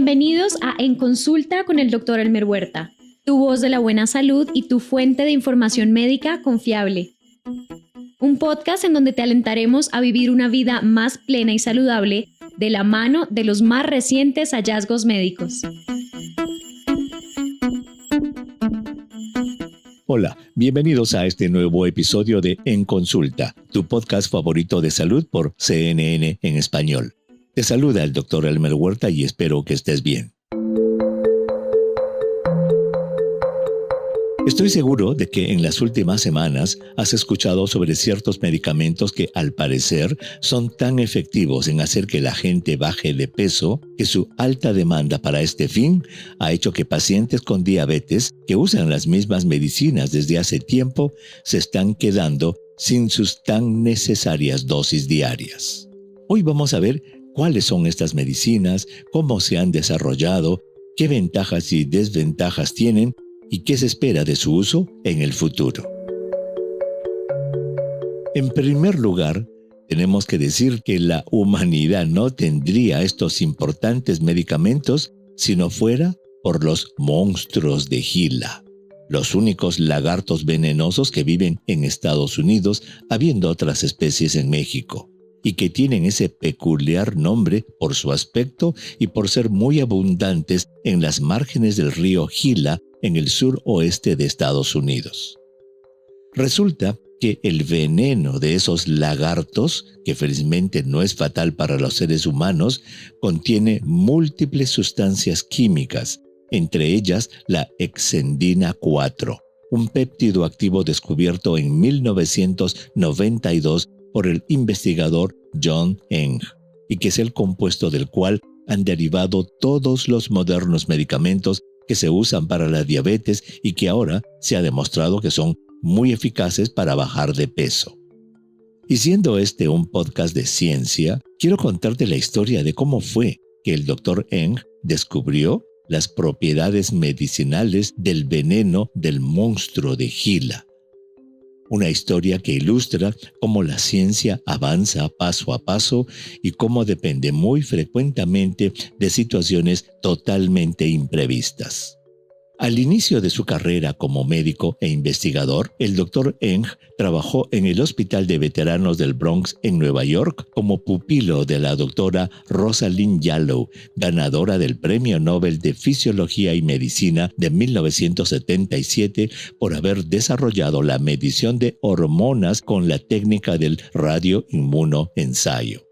Bienvenidos a En Consulta con el Dr. Elmer Huerta, tu voz de la buena salud y tu fuente de información médica confiable. Un podcast en donde te alentaremos a vivir una vida más plena y saludable de la mano de los más recientes hallazgos médicos. Hola, bienvenidos a este nuevo episodio de En Consulta, tu podcast favorito de salud por CNN en español. Te saluda el Dr. Elmer Huerta y espero que estés bien. Estoy seguro de que en las últimas semanas has escuchado sobre ciertos medicamentos que al parecer son tan efectivos en hacer que la gente baje de peso que su alta demanda para este fin ha hecho que pacientes con diabetes que usan las mismas medicinas desde hace tiempo se están quedando sin sus tan necesarias dosis diarias. Hoy vamos a ver cuáles son estas medicinas, cómo se han desarrollado, qué ventajas y desventajas tienen y qué se espera de su uso en el futuro. En primer lugar, tenemos que decir que la humanidad no tendría estos importantes medicamentos si no fuera por los monstruos de Gila, los únicos lagartos venenosos que viven en Estados Unidos, habiendo otras especies en México, y que tienen ese peculiar nombre por su aspecto y por ser muy abundantes en las márgenes del río Gila en el suroeste de Estados Unidos. Resulta que el veneno de esos lagartos, que felizmente no es fatal para los seres humanos, contiene múltiples sustancias químicas, entre ellas la hexendina 4, un péptido activo descubierto en 1992 por el investigador John Eng, y que es el compuesto del cual han derivado todos los modernos medicamentos que se usan para la diabetes y que ahora se ha demostrado que son muy eficaces para bajar de peso. Y siendo este un podcast de ciencia, quiero contarte la historia de cómo fue que el Dr. Eng descubrió las propiedades medicinales del veneno del monstruo de Gila. Una historia que ilustra cómo la ciencia avanza paso a paso y cómo depende muy frecuentemente de situaciones totalmente imprevistas. Al inicio de su carrera como médico e investigador, el Dr. Eng trabajó en el Hospital de Veteranos del Bronx en Nueva York como pupilo de la doctora Rosalind Yalow, ganadora del Premio Nobel de Fisiología y Medicina de 1977 por haber desarrollado la medición de hormonas con la técnica del radioinmunoensayo.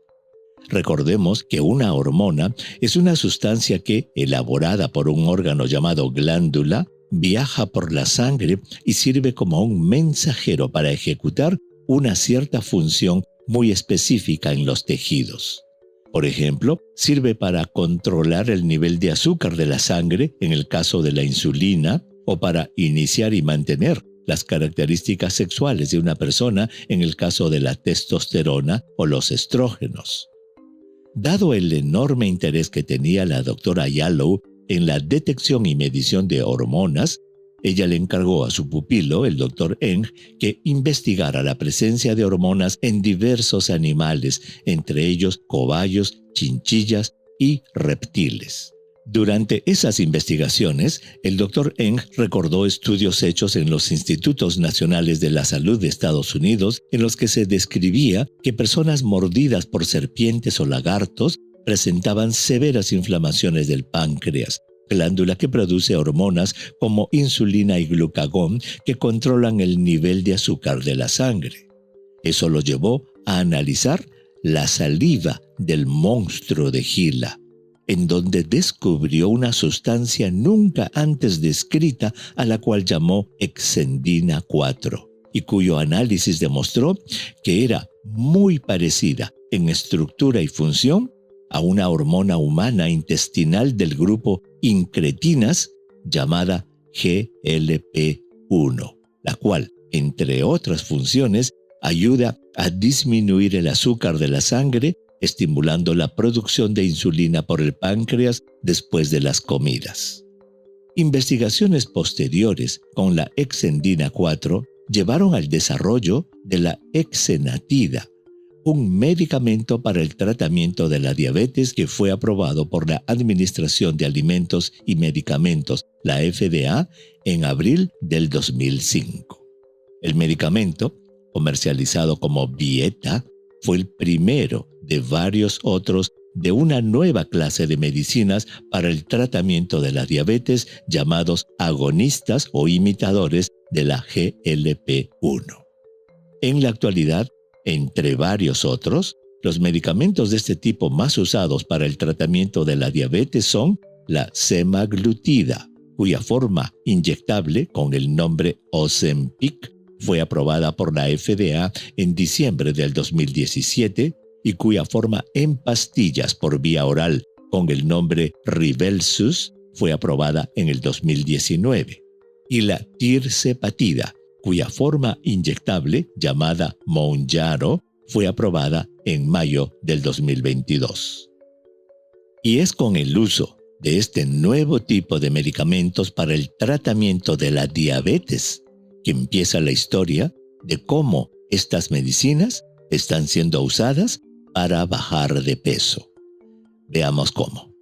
Recordemos que una hormona es una sustancia que, elaborada por un órgano llamado glándula, viaja por la sangre y sirve como un mensajero para ejecutar una cierta función muy específica en los tejidos. Por ejemplo, sirve para controlar el nivel de azúcar de la sangre en el caso de la insulina o para iniciar y mantener las características sexuales de una persona en el caso de la testosterona o los estrógenos. Dado el enorme interés que tenía la doctora Yalow en la detección y medición de hormonas, ella le encargó a su pupilo, el Dr. Eng, que investigara la presencia de hormonas en diversos animales, entre ellos cobayos, chinchillas y reptiles. Durante esas investigaciones, el Dr. Eng recordó estudios hechos en los Institutos Nacionales de la Salud de Estados Unidos en los que se describía que personas mordidas por serpientes o lagartos presentaban severas inflamaciones del páncreas, glándula que produce hormonas como insulina y glucagón que controlan el nivel de azúcar de la sangre. Eso lo llevó a analizar la saliva del monstruo de Gila, en donde descubrió una sustancia nunca antes descrita a la cual llamó hexendina 4, y cuyo análisis demostró que era muy parecida en estructura y función a una hormona humana intestinal del grupo incretinas llamada GLP-1, la cual, entre otras funciones, ayuda a disminuir el azúcar de la sangre, estimulando la producción de insulina por el páncreas después de las comidas. Investigaciones posteriores con la hexendina 4 llevaron al desarrollo de la hexenatida, un medicamento para el tratamiento de la diabetes que fue aprobado por la Administración de Alimentos y Medicamentos, la FDA, en abril del 2005. El medicamento, comercializado como Byetta, fue el primero de varios otros de una nueva clase de medicinas para el tratamiento de la diabetes llamados agonistas o imitadores de la GLP-1. En la actualidad, entre varios otros, los medicamentos de este tipo más usados para el tratamiento de la diabetes son la semaglutida, cuya forma inyectable con el nombre Ozempic fue aprobada por la FDA en diciembre del 2017 y cuya forma en pastillas por vía oral con el nombre Rybelsus fue aprobada en el 2019. Y la tirzepatida, cuya forma inyectable llamada Mounjaro fue aprobada en mayo del 2022. Y es con el uso de este nuevo tipo de medicamentos para el tratamiento de la diabetes que empieza la historia de cómo estas medicinas están siendo usadas para bajar de peso. Veamos cómo.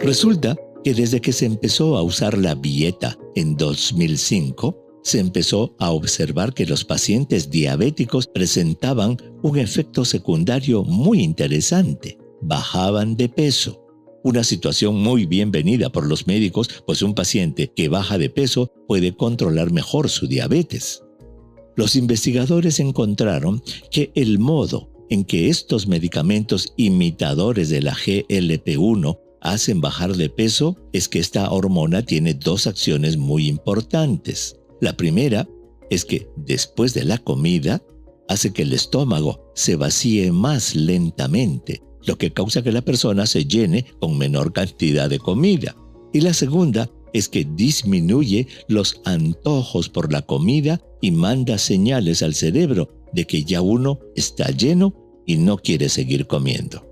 Resulta que desde que se empezó a usar la Byetta en 2005, se empezó a observar que los pacientes diabéticos presentaban un efecto secundario muy interesante. Bajaban de peso. Una situación muy bienvenida por los médicos, pues un paciente que baja de peso puede controlar mejor su diabetes. Los investigadores encontraron que el modo en que estos medicamentos imitadores de la GLP-1 hacen bajar de peso es que esta hormona tiene dos acciones muy importantes. La primera es que después de la comida hace que el estómago se vacíe más lentamente, lo que causa que la persona se llene con menor cantidad de comida. Y la segunda es que disminuye los antojos por la comida y manda señales al cerebro de que ya uno está lleno y no quiere seguir comiendo.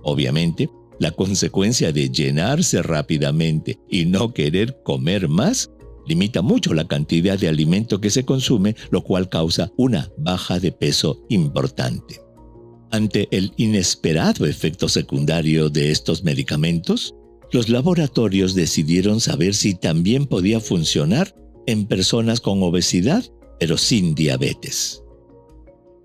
Obviamente, la consecuencia de llenarse rápidamente y no querer comer más limita mucho la cantidad de alimento que se consume, lo cual causa una baja de peso importante. Ante el inesperado efecto secundario de estos medicamentos, los laboratorios decidieron saber si también podía funcionar en personas con obesidad, pero sin diabetes.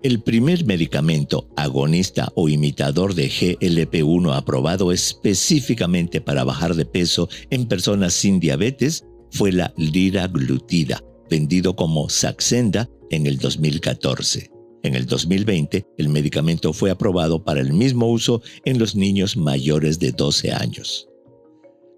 El primer medicamento agonista o imitador de GLP-1 aprobado específicamente para bajar de peso en personas sin diabetes fue la liraglutida, vendido como Saxenda en el 2014. En el 2020, el medicamento fue aprobado para el mismo uso en los niños mayores de 12 años.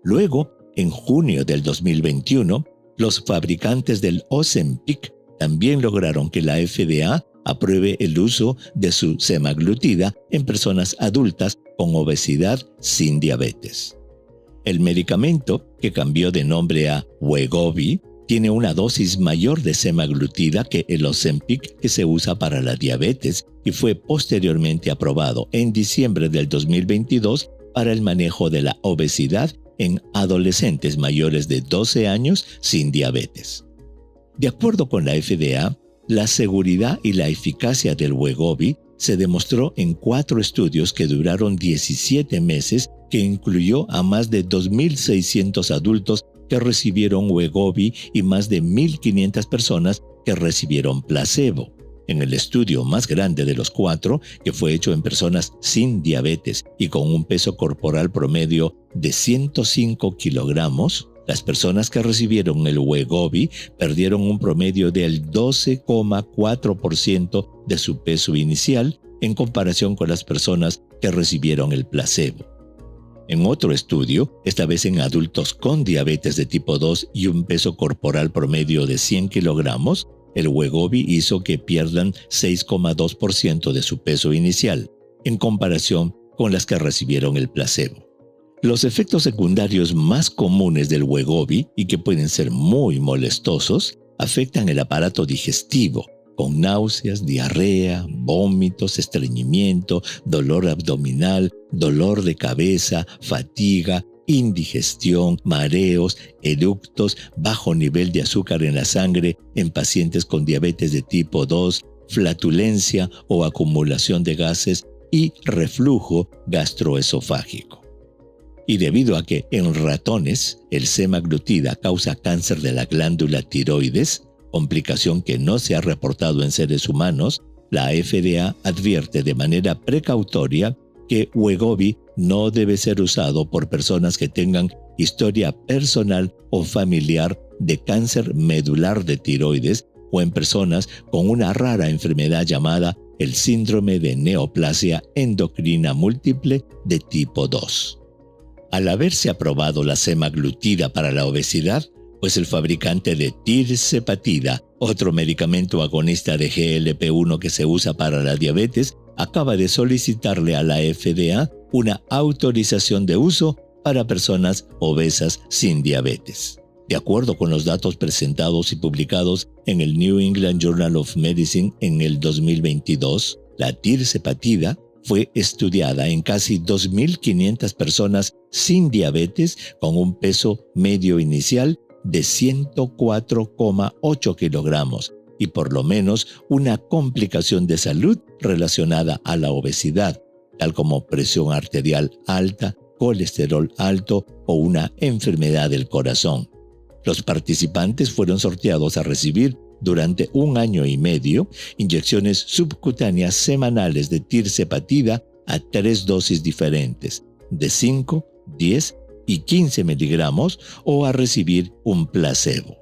Luego, en junio del 2021, los fabricantes del Ozempic también lograron que la FDA apruebe el uso de su semaglutida en personas adultas con obesidad sin diabetes. El medicamento, que cambió de nombre a Wegovy, tiene una dosis mayor de semaglutida que el Ozempic que se usa para la diabetes y fue posteriormente aprobado en diciembre del 2022 para el manejo de la obesidad en adolescentes mayores de 12 años sin diabetes. De acuerdo con la FDA, la seguridad y la eficacia del Wegovy se demostró en 4 estudios que duraron 17 meses que incluyó a más de 2.600 adultos que recibieron Wegovy y más de 1.500 personas que recibieron placebo. En el estudio más grande de los 4, que fue hecho en personas sin diabetes y con un peso corporal promedio de 105 kilogramos, las personas que recibieron el Wegovy perdieron un promedio del 12,4% de su peso inicial en comparación con las personas que recibieron el placebo. En otro estudio, esta vez en adultos con diabetes de tipo 2 y un peso corporal promedio de 100 kilogramos, el Wegovy hizo que pierdan 6,2% de su peso inicial, en comparación con las que recibieron el placebo. Los efectos secundarios más comunes del Wegovy, y que pueden ser muy molestosos, afectan el aparato digestivo, con náuseas, diarrea, vómitos, estreñimiento, dolor abdominal, dolor de cabeza, fatiga, indigestión, mareos, eructos, bajo nivel de azúcar en la sangre en pacientes con diabetes de tipo 2 flatulencia o acumulación de gases y reflujo gastroesofágico. Y debido a que en ratones el semaglutida causa cáncer de la glándula tiroides, complicación que no se ha reportado en seres humanos, la FDA advierte de manera precautoria que Wegovy no debe ser usado por personas que tengan historia personal o familiar de cáncer medular de tiroides o en personas con una rara enfermedad llamada el síndrome de neoplasia endocrina múltiple de tipo 2. Al haberse aprobado la semaglutida para la obesidad, pues el fabricante de tirzepatida, otro medicamento agonista de GLP-1 que se usa para la diabetes, acaba de solicitarle a la FDA una autorización de uso para personas obesas sin diabetes. De acuerdo con los datos presentados y publicados en el New England Journal of Medicine en el 2022, la tirzepatida fue estudiada en casi 2.500 personas sin diabetes con un peso medio inicial de 104,8 kilogramos y por lo menos una complicación de salud relacionada a la obesidad, tal como presión arterial alta, colesterol alto o una enfermedad del corazón. Los participantes fueron sorteados a recibir durante 1 año y medio inyecciones subcutáneas semanales de tirzepatida a 3 dosis diferentes, de 5, 10 y 15 miligramos o a recibir un placebo.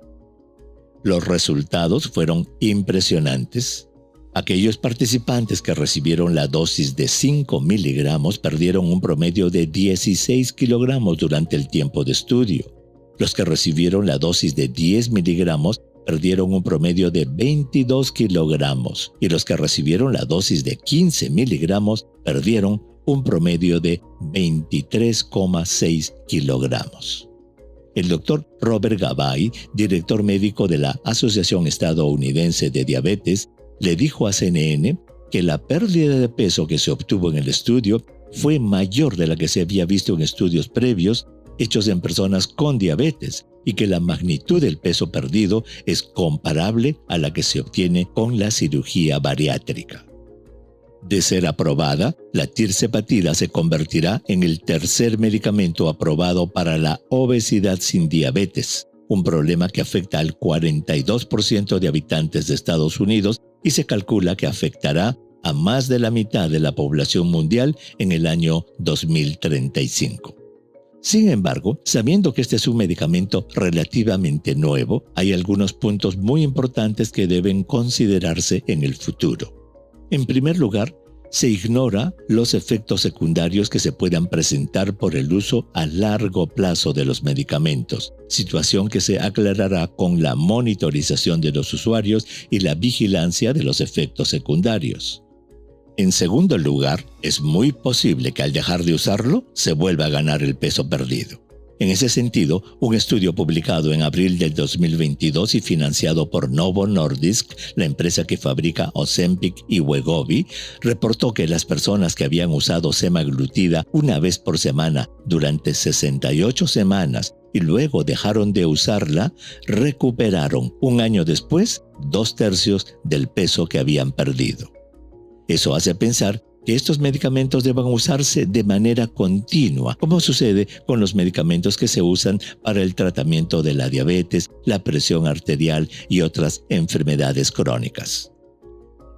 Los resultados fueron impresionantes. Aquellos participantes que recibieron la dosis de 5 miligramos perdieron un promedio de 16 kilogramos durante el tiempo de estudio. Los que recibieron la dosis de 10 miligramos perdieron un promedio de 22 kilogramos y los que recibieron la dosis de 15 miligramos perdieron un promedio de 23,6 kilogramos. El doctor Robert Gabay, director médico de la Asociación Estadounidense de Diabetes, le dijo a CNN que la pérdida de peso que se obtuvo en el estudio fue mayor de la que se había visto en estudios previos hechos en personas con diabetes y que la magnitud del peso perdido es comparable a la que se obtiene con la cirugía bariátrica. De ser aprobada, la tirzepatida se convertirá en el tercer medicamento aprobado para la obesidad sin diabetes, un problema que afecta al 42% de habitantes de Estados Unidos y se calcula que afectará a más de la mitad de la población mundial en el año 2035. Sin embargo, sabiendo que este es un medicamento relativamente nuevo, hay algunos puntos muy importantes que deben considerarse en el futuro. En primer lugar, se ignora los efectos secundarios que se puedan presentar por el uso a largo plazo de los medicamentos, situación que se aclarará con la monitorización de los usuarios y la vigilancia de los efectos secundarios. En segundo lugar, es muy posible que al dejar de usarlo, se vuelva a ganar el peso perdido. En ese sentido, un estudio publicado en abril del 2022 y financiado por Novo Nordisk, la empresa que fabrica Ozempic y Wegovy, reportó que las personas que habían usado semaglutida una vez por semana durante 68 semanas y luego dejaron de usarla, recuperaron 1 año después 2/3 del peso que habían perdido. Eso hace pensar que estos medicamentos deban usarse de manera continua, como sucede con los medicamentos que se usan para el tratamiento de la diabetes, la presión arterial y otras enfermedades crónicas.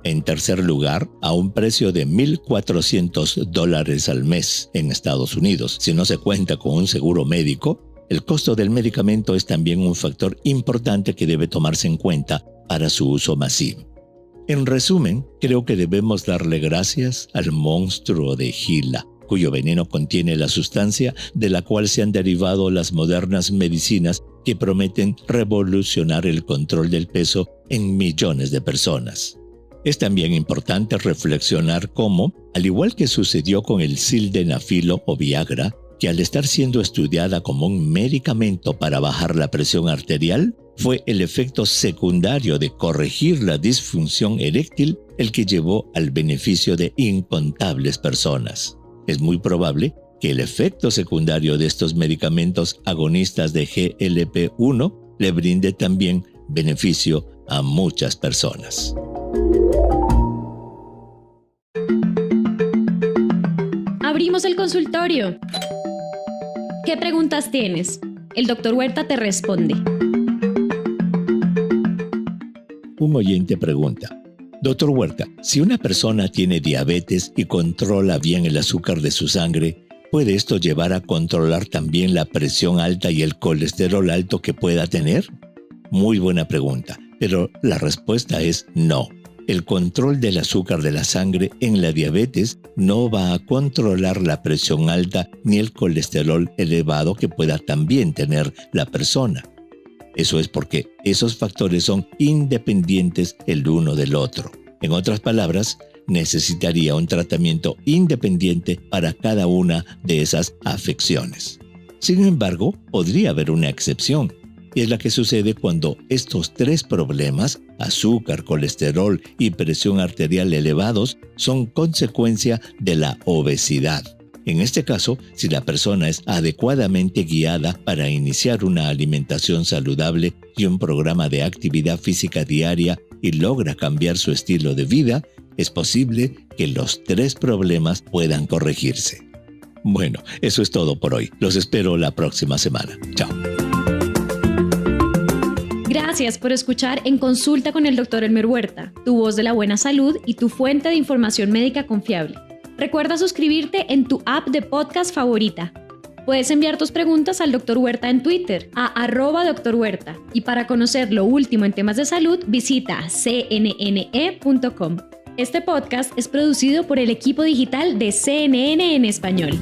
En tercer lugar, a un precio de $1,400 al mes en Estados Unidos, si no se cuenta con un seguro médico, el costo del medicamento es también un factor importante que debe tomarse en cuenta para su uso masivo. En resumen, creo que debemos darle gracias al monstruo de Gila, cuyo veneno contiene la sustancia de la cual se han derivado las modernas medicinas que prometen revolucionar el control del peso en millones de personas. Es también importante reflexionar cómo, al igual que sucedió con el sildenafilo o Viagra, que al estar siendo estudiada como un medicamento para bajar la presión arterial, fue el efecto secundario de corregir la disfunción eréctil el que llevó al beneficio de incontables personas. Es muy probable que el efecto secundario de estos medicamentos agonistas de GLP-1 le brinde también beneficio a muchas personas. abrimos el consultorio. ¿Qué preguntas tienes? El Dr. Huerta te responde. Un oyente pregunta: Dr. Huerta, si una persona tiene diabetes y controla bien el azúcar de su sangre, ¿puede esto llevar a controlar también la presión alta y el colesterol alto que pueda tener? Muy buena pregunta, pero la respuesta es no. El control del azúcar de la sangre en la diabetes no va a controlar la presión alta ni el colesterol elevado que pueda también tener la persona. Eso es porque esos factores son independientes el uno del otro. En otras palabras, necesitaría un tratamiento independiente para cada una de esas afecciones. Sin embargo, podría haber una excepción, y es la que sucede cuando estos tres problemas, azúcar, colesterol y presión arterial elevados, son consecuencia de la obesidad. En este caso, si la persona es adecuadamente guiada para iniciar una alimentación saludable y un programa de actividad física diaria y logra cambiar su estilo de vida, es posible que los tres problemas puedan corregirse. Bueno, eso es todo por hoy. Los espero la próxima semana. Chao. Gracias por escuchar En Consulta con el Dr. Elmer Huerta, tu voz de la buena salud y tu fuente de información médica confiable. Recuerda suscribirte en tu app de podcast favorita. Puedes enviar tus preguntas al Dr. Huerta en Twitter, a @Dr. Huerta. Y para conocer lo último en temas de salud, visita cnne.com. Este podcast es producido por el equipo digital de CNN en español.